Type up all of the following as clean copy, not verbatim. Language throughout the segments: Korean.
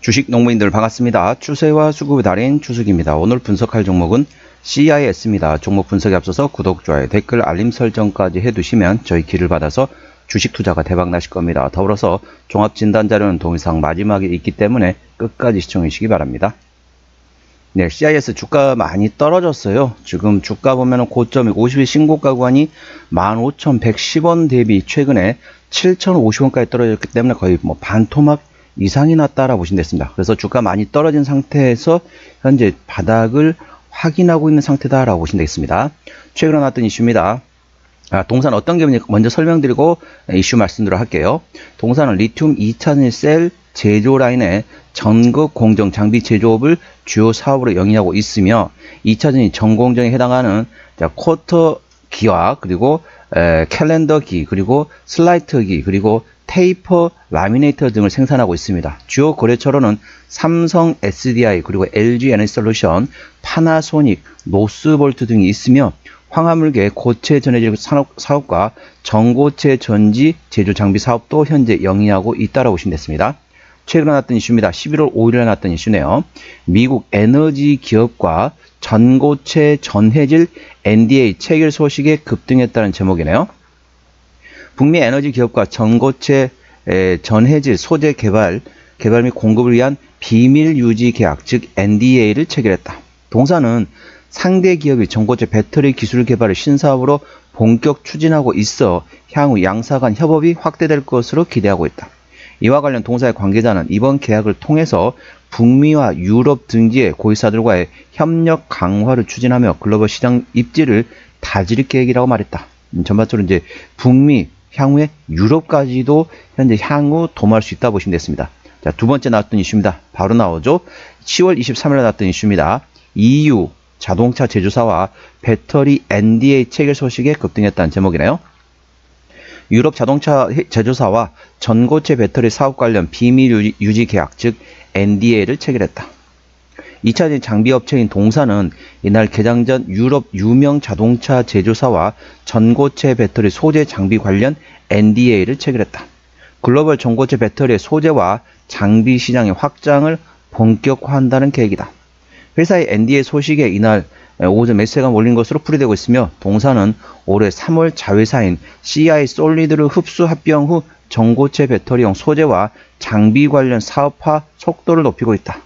주식 농부인들 반갑습니다. 추세와 수급의 달인 추석입니다. 오늘 분석할 종목은 CIS입니다. 종목 분석에 앞서서 구독, 좋아요, 댓글, 알림 설정까지 해두시면 저희 길을 받아서 주식 투자가 대박 나실 겁니다. 더불어서 종합진단 자료는 동영상 마지막에 있기 때문에 끝까지 시청해 주시기 바랍니다. 네, CIS 주가 많이 떨어졌어요. 지금 주가 보면은 고점이 50일 신고가 구간이 15,110원 대비 최근에 7,050원까지 떨어졌기 때문에 거의 뭐 반토막 이상이 났다라고 보시면 됐습니다. 그래서 주가 많이 떨어진 상태에서 현재 바닥을 확인하고 있는 상태다라고 보시면 되겠습니다. 최근에 나왔던 이슈입니다. 동산 어떤 게 먼저 설명드리고 이슈 말씀드리도록 할게요. 동산은 리튬 2차전지 셀 제조 라인의 전국 공정 장비 제조업을 주요 사업으로 영위하고 있으며 2차전지 전공정에 해당하는 쿼터 기와 그리고 캘린더 기 그리고 슬라이터 기 그리고 테이퍼 라미네이터 등을 생산하고 있습니다. 주요 거래처로는 삼성 SDI 그리고 LG 에너지솔루션, 파나소닉, 노스볼트 등이 있으며 황화물계 고체 전해질 사업과 전고체 전지 제조 장비 사업도 현재 영위하고 있다고 보시면 됐습니다. 최근에 났던 이슈입니다. 11월 5일에 났던 이슈네요. 미국 에너지 기업과 전고체 전해질 NDA 체결 소식에 급등했다는 제목이네요. 북미 에너지 기업과 전고체 전해질 소재 개발 및 공급을 위한 비밀 유지 계약 즉 NDA를 체결했다. 동사는 상대 기업이 전고체 배터리 기술 개발을 신사업으로 본격 추진하고 있어 향후 양사 간 협업이 확대될 것으로 기대하고 있다. 이와 관련 동사의 관계자는 이번 계약을 통해서 북미와 유럽 등지의 고객사들과의 협력 강화를 추진하며 글로벌 시장 입지를 다질 계획이라고 말했다. 전반적으로 이제 북미 향후에 유럽까지도 현재 향후 도모할 수 있다 보시면 됐습니다. 자, 두 번째 나왔던 이슈입니다. 바로 나오죠. 10월 23일에 나왔던 이슈입니다. EU 자동차 제조사와 배터리 NDA 체결 소식에 급등했다는 제목이네요. 유럽 자동차 제조사와 전고체 배터리 사업 관련 비밀 유지 계약 즉 NDA를 체결했다. 2차전지 장비업체인 동사는 이날 개장 전 유럽 유명 자동차 제조사와 전고체 배터리 소재 장비 관련 NDA를 체결했다. 글로벌 전고체 배터리의 소재와 장비 시장의 확장을 본격화한다는 계획이다. 회사의 NDA 소식에 이날 오전 매수세가 몰린 것으로 풀이되고 있으며 동사는 올해 3월 자회사인 CI 솔리드를 흡수 합병 후 전고체 배터리용 소재와 장비 관련 사업화 속도를 높이고 있다.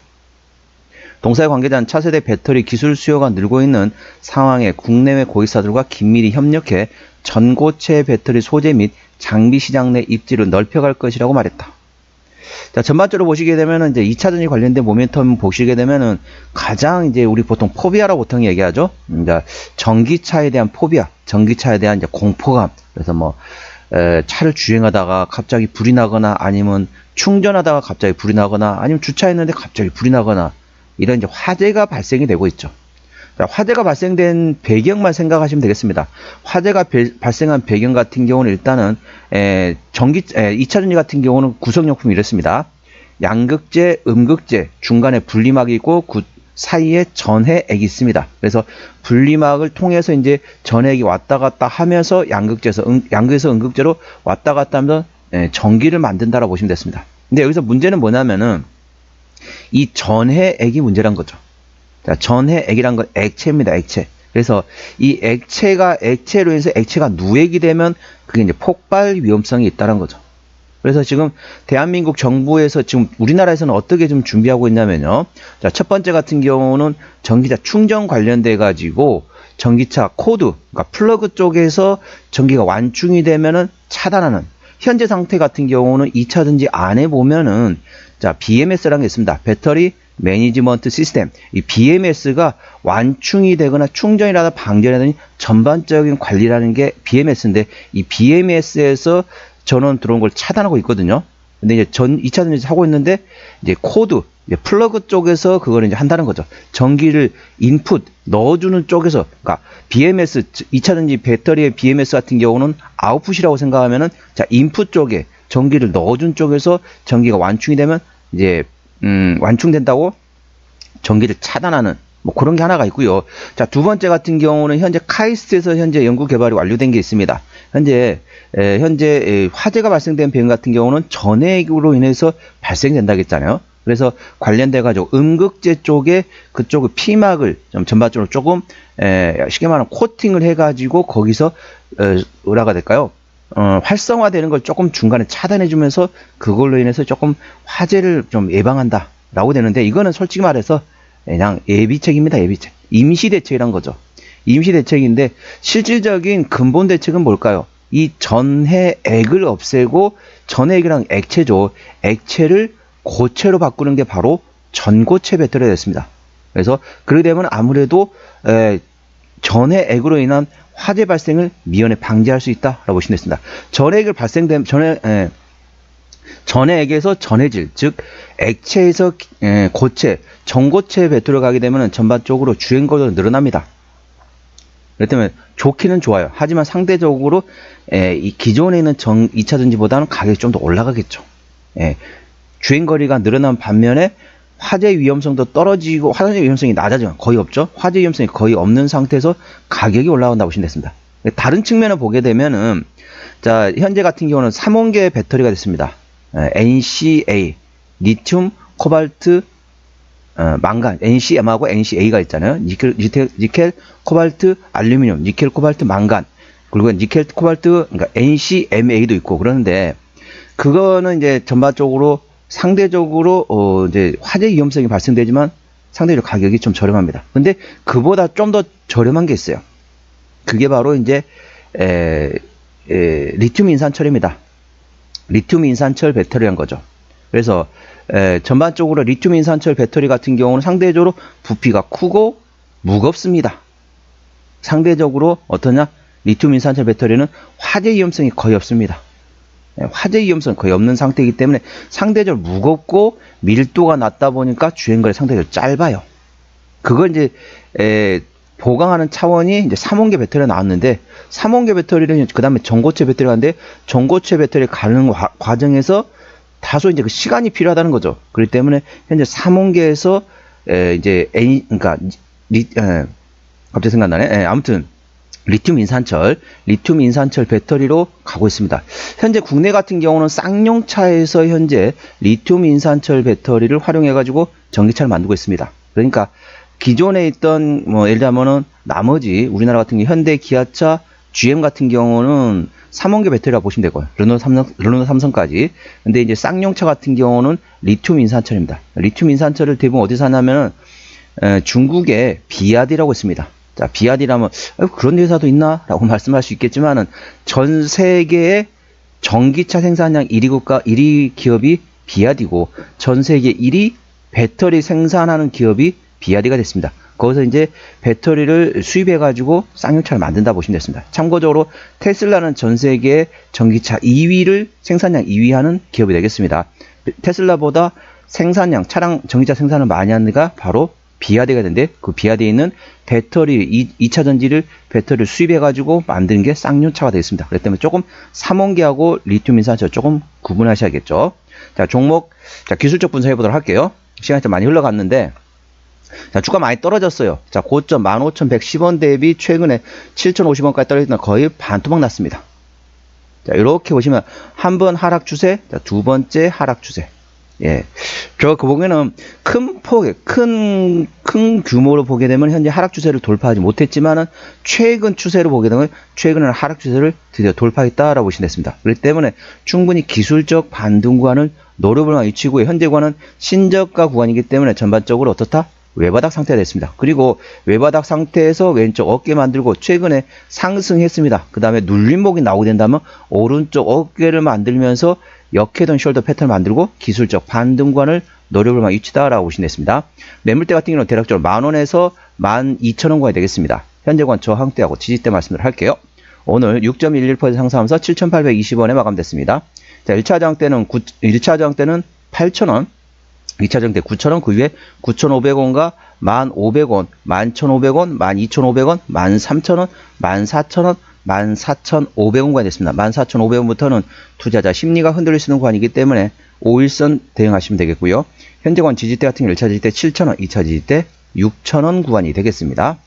동사의 관계자는 차세대 배터리 기술 수요가 늘고 있는 상황에 국내외 고객사들과 긴밀히 협력해 전고체 배터리 소재 및 장비 시장 내 입지를 넓혀갈 것이라고 말했다. 자, 전반적으로 보시게 되면은 이제 2차전지 관련된 모멘텀 보시게 되면은 가장 이제 우리 보통 포비아라고 보통 얘기하죠. 이제 전기차에 대한 포비아, 전기차에 대한 이제 공포감. 그래서 뭐 차를 주행하다가 갑자기 불이 나거나 아니면 충전하다가 갑자기 불이 나거나 아니면 주차했는데 갑자기 불이 나거나 이런 이제 화재가 발생이 되고 있죠. 자, 화재가 발생된 배경만 생각하시면 되겠습니다. 화재가 발생한 배경 같은 경우는 일단은 2차전지 같은 경우는 구성용품이 이렇습니다. 양극재, 음극재, 중간에 분리막이 있고 그 사이에 전해액이 있습니다. 그래서 분리막을 통해서 이제 전해액이 왔다 갔다 하면서 양극재에서 음극재로 왔다 갔다 하면서 전기를 만든다라고 보시면 됐습니다. 근데 여기서 문제는 뭐냐면은 이 전해액이 문제란 거죠. 자, 전해액이란 건 액체입니다. 액체. 그래서 이 액체로 해서 액체가 누액이 되면 그게 이제 폭발 위험성이 있다는 거죠. 그래서 지금 대한민국 정부에서 지금 우리나라에서는 어떻게 좀 준비하고 있냐면요. 자, 첫 번째 같은 경우는 전기차 충전 관련돼 가지고 전기차 코드, 그러니까 플러그 쪽에서 전기가 완충이 되면은 차단하는 현재 상태 같은 경우는 2차전지 안에 보면은 자, BMS라는 게 있습니다. 배터리 매니지먼트 시스템. 이 BMS가 완충이 되거나 충전이라든가 방전이라든지 전반적인 관리라는 게 BMS인데 이 BMS에서 전원 들어온 걸 차단하고 있거든요. 근데 이제 2차전지 하고 있는데 이제 코드, 이제 플러그 쪽에서 그걸 이제 한다는 거죠. 전기를 인풋 넣어주는 쪽에서, 그러니까 BMS 2차전지 배터리의 BMS 같은 경우는 아웃풋이라고 생각하면은 자, 인풋 쪽에 전기를 넣어준 쪽에서 전기가 완충이 되면 이제 완충된다고 전기를 차단하는 뭐 그런 게 하나가 있고요. 자, 두 번째 같은 경우는 현재 카이스트에서 현재 연구 개발이 완료된 게 있습니다. 현재 화재가 발생된 배경 같은 경우는 전해액으로 인해서 발생된다고 했잖아요. 그래서 관련돼 가지고 음극재 쪽에 그쪽의 피막을 좀 전반적으로 조금 쉽게 말하면 코팅을 해 가지고 거기서 뭐라가 될까요? 활성화되는 걸 조금 중간에 차단해 주면서 그걸로 인해서 조금 화재를 좀 예방한다 라고 되는데, 이거는 솔직히 말해서 그냥 예비책입니다. 예비책. 임시대책이란 거죠. 임시대책인데 실질적인 근본 대책은 뭘까요? 이 전해액을 없애고, 전해액이랑 액체죠. 액체를 고체로 바꾸는 게 바로 전고체 배터리가 됐습니다. 그래서 그렇게 되면 아무래도 전해액으로 인한 화재 발생을 미연에 방지할 수 있다라고 보시면 되겠습니다. 전해액을 발생되면 전해액에서 전해질, 즉 액체에서 고체, 전고체 배터리가 가게 되면 전반적으로 주행거리가 늘어납니다. 그렇기 때문에 좋기는 좋아요. 하지만 상대적으로 이 기존에 있는 2차 전지보다는 가격이 좀 더 올라가겠죠. 주행거리가 늘어난 반면에 화재 위험성도 떨어지고, 화재 위험성이 낮아지면 거의 없죠. 화재 위험성이 거의 없는 상태에서 가격이 올라간다고 보시면 됐습니다. 다른 측면을 보게 되면은, 자, 현재 같은 경우는 3원계 배터리가 됐습니다. NCA, 리튬, 코발트, 망간, NCM하고 NCA가 있잖아요. 니켈, 코발트, 알루미늄, 니켈, 코발트, 망간, 그리고 니켈, 코발트, 그러니까 NCMA도 있고. 그러는데 그거는 이제 전반적으로 상대적으로 이제 화재 위험성이 발생되지만 상대적으로 가격이 좀 저렴합니다. 근데 그보다 좀 더 저렴한 게 있어요. 그게 바로 이제 리튬 인산철입니다. 리튬 인산철 배터리란 거죠. 그래서 전반적으로 리튬 인산철 배터리 같은 경우는 상대적으로 부피가 크고 무겁습니다. 상대적으로 어떠냐? 리튬 인산철 배터리는 화재 위험성이 거의 없습니다. 화재 위험성이 거의 없는 상태이기 때문에 상대적으로 무겁고 밀도가 낮다 보니까 주행거리 상대적으로 짧아요. 그걸 이제 보강하는 차원이 이제 3원계 배터리가 나왔는데, 3원계 배터리는 그 다음에 전고체 배터리가 가는데, 전고체 배터리 가는 과정에서 다소 이제 그 시간이 필요하다는 거죠. 그렇기 때문에 현재 3원계에서 이제 갑자기 생각나네. 아무튼 리튬 인산철 배터리로 가고 있습니다. 현재 국내 같은 경우는 쌍용차에서 현재 리튬 인산철 배터리를 활용해 가지고 전기차를 만들고 있습니다. 그러니까 기존에 있던 예를 들자면은 나머지 우리나라 같은 경우 현대, 기아차, GM 같은 경우는 3원계 배터리라고 보시면 되고요. 르노 삼성까지. 근데 이제 쌍용차 같은 경우는 리튬 인산철입니다. 리튬 인산철을 대부분 어디서 하냐면은 중국의 비아디라고 있습니다. 자, 비아디라면 그런 회사도 있나? 라고 말씀할 수 있겠지만은 전 세계의 전기차 생산량 1위 기업이 비아디고, 전 세계 1위 배터리 생산하는 기업이 비아디가 됐습니다. 거기서 이제 배터리를 수입해가지고 쌍용차를 만든다 보시면 됐습니다. 참고적으로 테슬라는 전 세계 전기차 2위를 생산량 2위 하는 기업이 되겠습니다. 테슬라보다 생산량, 전기차 생산을 많이 하는 데가 바로 비아디가 되는데, 그 비아디에 있는 배터리, 2차 전지를 배터리를 수입해가지고 만드는 게 쌍용차가 되겠습니다. 그렇기 때문에 조금 3원계하고 리튬 인산철 조금 구분하셔야겠죠. 자, 종목, 자, 기술적 분석해 보도록 할게요. 시간이 좀 많이 흘러갔는데, 자, 주가 많이 떨어졌어요. 자, 고점 15,110원 대비 최근에 7,050원까지 떨어졌다 거의 반토막 났습니다. 자, 이렇게 보시면 한 번 하락 추세, 자, 두 번째 하락 추세. 예. 저 그 보기에는 큰 규모로 보게 되면 현재 하락 추세를 돌파하지 못했지만은 최근 추세로 보게 되면 최근에는 하락 추세를 드디어 돌파했다라고 보시면 됐습니다. 그렇기 때문에 충분히 기술적 반등 구간을 노려볼 만한 위치고, 현재 구간은 신저가 구간이기 때문에 전반적으로 어떻다? 외바닥 상태가 됐습니다. 그리고 외바닥 상태에서 왼쪽 어깨 만들고 최근에 상승했습니다. 그 다음에 눌림목이 나오게 된다면 오른쪽 어깨를 만들면서 역헤드앤 숄더 패턴을 만들고 기술적 반등관을 노려볼 만한 위치다라고 보시면 됐습니다. 매물대 같은 경우는 대략적으로 만원에서 12,000원 구간이 되겠습니다. 현재 구간 저항대하고 지지대 말씀을 할게요. 오늘 6.11% 상승하면서 7,820원에 마감됐습니다. 자, 1차 저항대는 8,000원, 2차 저항대 9,000원, 그 위에 9,500원과 1,500원, 11,500원, 12,500원, 13,000원, 14,000원, 14,500원 구간이 됐습니다. 14,500원부터는 투자자 심리가 흔들릴 수 있는 구간이기 때문에 5일선 대응하시면 되겠고요. 현재 구간 지지대 같은 경우 1차 지지대 7,000원, 2차 지지대 6,000원 구간이 되겠습니다.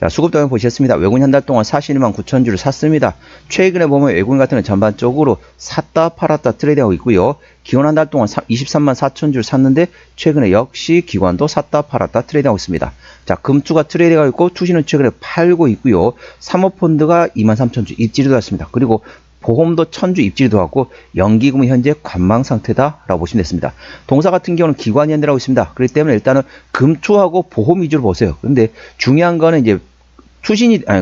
자, 수급 동향 보시겠습니다. 외국인 한 달 동안 41만 9천 주를 샀습니다. 최근에 보면 외국인 같은 경우는 전반적으로 샀다 팔았다 트레이드하고 있고요. 기관 한 달 동안 23만 4천 주를 샀는데 최근에 역시 기관도 샀다 팔았다 트레이드하고 있습니다. 자, 금투가 트레이드하고 있고 투시는 최근에 팔고 있고요. 사모펀드가 2만 3천 주 입질이 들어왔습니다. 그리고 보험도 1000주 입질이 들어왔고 연기금은 현재 관망 상태다라고 보시면 됐습니다. 동사 같은 경우는 기관이 현대라고 있습니다. 그렇기 때문에 일단은 금투하고 보험 위주로 보세요. 근데 중요한 거는 이제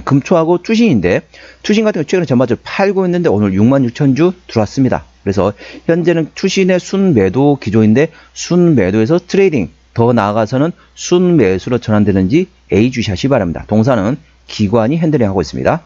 금투하고 투신인데, 투신 같은 경우 최근에 전반적으로 팔고 있는데 오늘 6만 6천 주 들어왔습니다. 그래서 현재는 투신의 순매도 기조인데 순매도에서 트레이딩, 더 나아가서는 순매수로 전환되는지 A 주시하시 바랍니다. 동사는 기관이 핸들링하고 있습니다.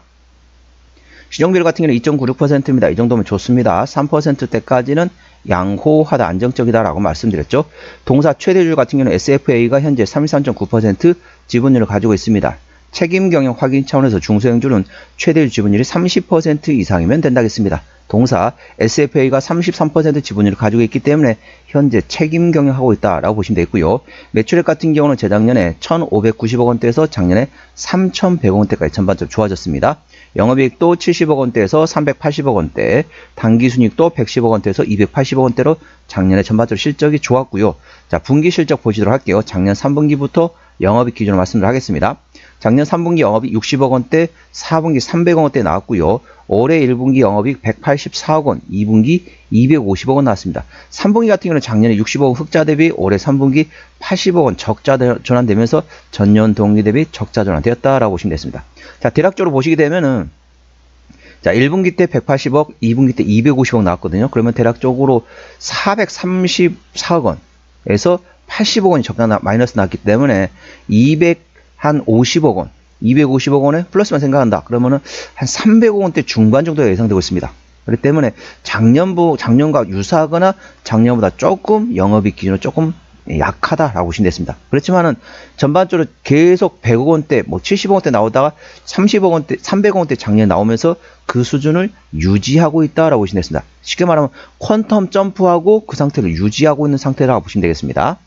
시정비율 같은 경우는 2.96%입니다. 이 정도면 좋습니다. 3%대까지는 양호하다, 안정적이다라고 말씀드렸죠. 동사 최대주주 같은 경우는 SFA가 현재 33.9% 지분율을 가지고 있습니다. 책임 경영 확인 차원에서 중소형주는 최대 지분율이 30% 이상이면 된다겠습니다. 동사 SFA가 33% 지분율을 가지고 있기 때문에 현재 책임 경영하고 있다라고 보시면 되겠고요. 매출액 같은 경우는 재작년에 1,590억 원대에서 작년에 3,100억 원대까지 전반적으로 좋아졌습니다. 영업이익도 70억 원대에서 380억 원대, 당기순이익도 110억 원대에서 280억 원대로 작년에 전반적으로 실적이 좋았고요. 자, 분기 실적 보시도록 할게요. 작년 3분기부터 영업이익 기준으로 말씀을 하겠습니다. 작년 3분기 영업이익 60억 원대, 4분기 300억 원대 나왔고요. 올해 1분기 영업이익 184억 원, 2분기 250억 원 나왔습니다. 3분기 같은 경우는 작년에 60억 원 흑자 대비 올해 3분기 80억 원 적자 전환되면서 전년 동기 대비 적자 전환되었다라고 보시면 됐습니다. 자, 대략적으로 보시게 되면은 자, 1분기 때 180억, 2분기 때 250억 나왔거든요. 그러면 대략적으로 434억 원에서 80억 원이 적자 마이너스 났기 때문에 250억 원, 250억 원에 플러스만 생각한다. 그러면은 한 300억 원대 중반 정도가 예상되고 있습니다. 그렇기 때문에 작년과 유사하거나 작년보다 조금 영업이익 기준으로 조금 약하다라고 보시면 됐습니다. 그렇지만은 전반적으로 계속 100억 원대, 뭐 70억 원대 나오다가 30억 원대, 300억 원대 작년에 나오면서 그 수준을 유지하고 있다라고 보시면 됐습니다. 쉽게 말하면 퀀텀 점프하고 그 상태를 유지하고 있는 상태라고 보시면 되겠습니다.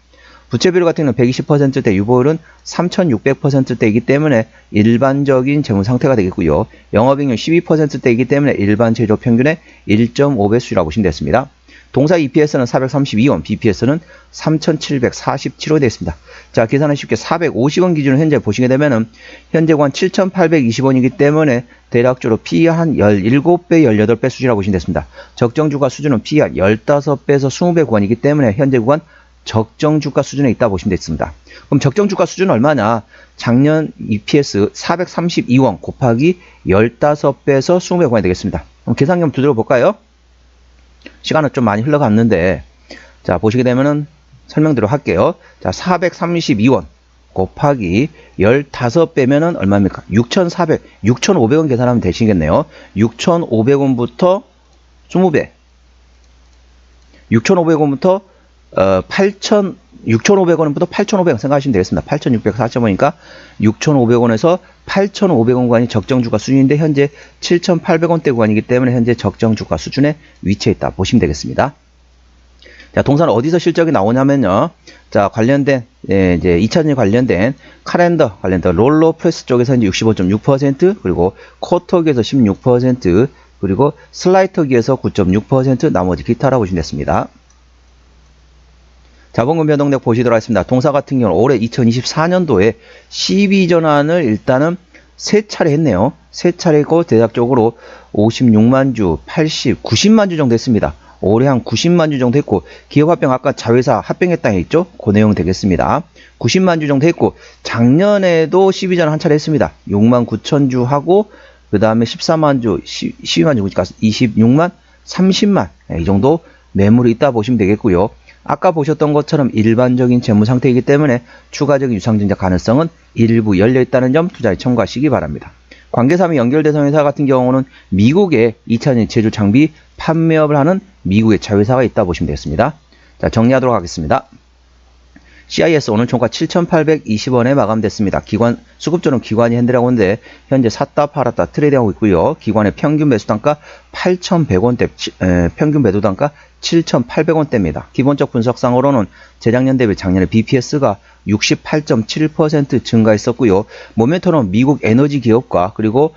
부채비율 같은 경우는 120%대, 유보율은 3600%대이기 때문에 일반적인 재무 상태가 되겠고요. 영업이익률 12%대이기 때문에 일반 제조 평균의 1.5배수라고 보시면 됐습니다. 동사 EPS는 432원, BPS는 3747원 되겠습니다. 자, 계산은 쉽게 450원 기준으로 현재 보시게 되면은 현재 관 7820원이기 때문에 대략적으로 PE 한 17배, 18배 수준이라고 보시면 됐습니다. 적정 주가 수준은 PE 한 15배에서 20배 구간이기 때문에 현재 구간 적정 주가 수준에 있다 보시면 되겠습니다. 그럼 적정 주가 수준은 얼마냐? 작년 EPS 432원 곱하기 15배에서 20배 구간이 되겠습니다. 그럼 계산기 한번 두드려 볼까요? 시간은 좀 많이 흘러갔는데, 자, 보시게 되면은 설명대로 할게요. 자, 432원 곱하기 15배면은 얼마입니까? 6,500원 계산하면 되시겠네요. 6,500원부터 20배. 6,500원부터 6,500원부터 8,500원 생각하시면 되겠습니다. 8,604.5니까 6,500원에서 8,500원 구간이 적정주가 수준인데 현재 7,800원대 구간이기 때문에 현재 적정주가 수준에 위치해 있다 보시면 되겠습니다. 자, 동사는 어디서 실적이 나오냐면요. 자, 관련된 이제 2차전지 관련된 칼렌더 관련된 롤러 프레스 쪽에서 이제 65.6%, 그리고 코터기에서 16%, 그리고 슬라이터기에서 9.6%, 나머지 기타라고 보시면 됐습니다. 자본금 변동력 보시도록 하겠습니다. 동사 같은 경우는 올해 2024년도에 12전환을 일단은 3차례 했네요. 3차례고 대략적으로 56만 주, 80, 90만 주 정도 했습니다. 올해 한 90만 주 정도 했고, 기업 합병 아까 자회사 합병했다고 했죠? 그 내용 되겠습니다. 90만 주 정도 했고, 작년에도 12전환 한 차례 했습니다. 6만 9천 주 하고, 그 다음에 14만 주, 12만 주, 그러니까 26만, 30만 이 정도 매물이 있다 보시면 되겠고요. 아까 보셨던 것처럼 일반적인 재무 상태이기 때문에 추가적인 유상증자 가능성은 일부 열려있다는 점 투자에 참고하시기 바랍니다. 관계사 및 연결대상 회사 같은 경우는 미국에 2차전지 제조 장비 판매업을 하는 미국의 자회사가 있다 보시면 되겠습니다. 자, 정리하도록 하겠습니다. CIS 오늘 종가 7,820원에 마감됐습니다. 수급조는 기관이 핸들하고 있는데 현재 샀다 팔았다 트레이드하고 있고요. 기관의 평균 매수 단가 8,100원대, 평균 매도 단가 7,800원대입니다. 기본적 분석상으로는 재작년 대비 작년에 BPS가 68.7% 증가했었고요. 모멘텀은 미국 에너지 기업과 그리고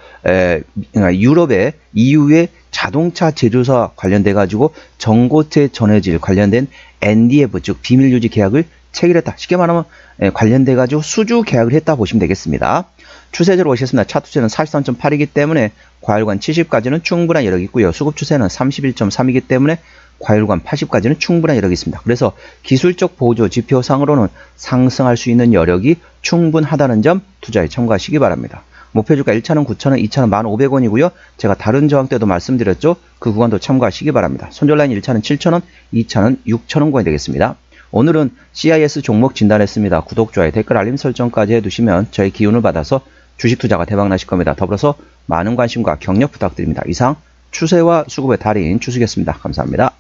유럽의 EU의 자동차 제조사 관련돼 가지고 전고체 전해질 관련된 NDF 즉 비밀 유지 계약을 체결했다. 쉽게 말하면 관련돼 가지고 수주 계약을 했다 보시면 되겠습니다. 추세대로 오셨습니다. 차트추세는 43.8이기 때문에 과열관 70까지는 충분한 여력이 있고요. 수급 추세는 31.3이기 때문에 과열관 80까지는 충분한 여력이 있습니다. 그래서 기술적 보조 지표상으로는 상승할 수 있는 여력이 충분하다는 점 투자에 참고하시기 바랍니다. 목표주가 1차는 9,000원, 2차는 1,500원이고요. 제가 다른 저항 때도 말씀드렸죠. 그 구간도 참고하시기 바랍니다. 손절라인 1차는 7,000원, 2차는 6,000원권이 되겠습니다. 오늘은 CIS 종목 진단했습니다. 구독, 좋아요, 댓글, 알림 설정까지 해두시면 저희 기운을 받아서 주식 투자가 대박나실 겁니다. 더불어서 많은 관심과 격려 부탁드립니다. 이상 추세와 수급의 달인 추수겠습니다. 감사합니다.